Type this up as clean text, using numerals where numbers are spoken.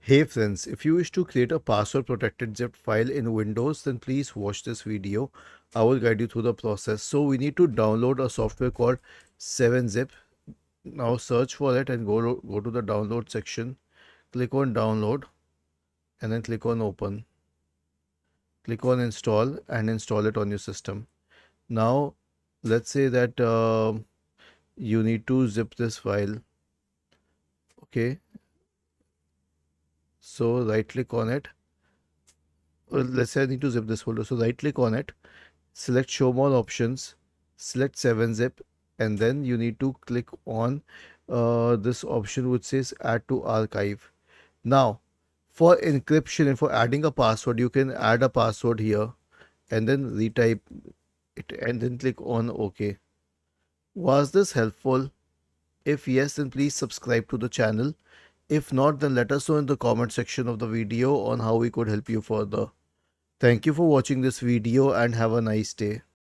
Hey friends, if you wish to create a password protected zip file in Windows, then please watch this video. I will guide you through the process. So we need to download a software called 7-Zip. Now search for it and go to the download section. Click on download and then click on open. Click on install and install it on your system. Now let's say that you need to zip this file. Okay, so right click on it. Let's say I need to zip this folder. So right click on it, select show more options, select 7-Zip, and then you need to click on this option which says add to archive. Now for encryption and for adding a password, you can add a password here and then retype it and then click on OK. Was this helpful? If yes, then please subscribe to the channel. If not, then let us know in the comment section of the video on how we could help you further. Thank you for watching this video and have a nice day.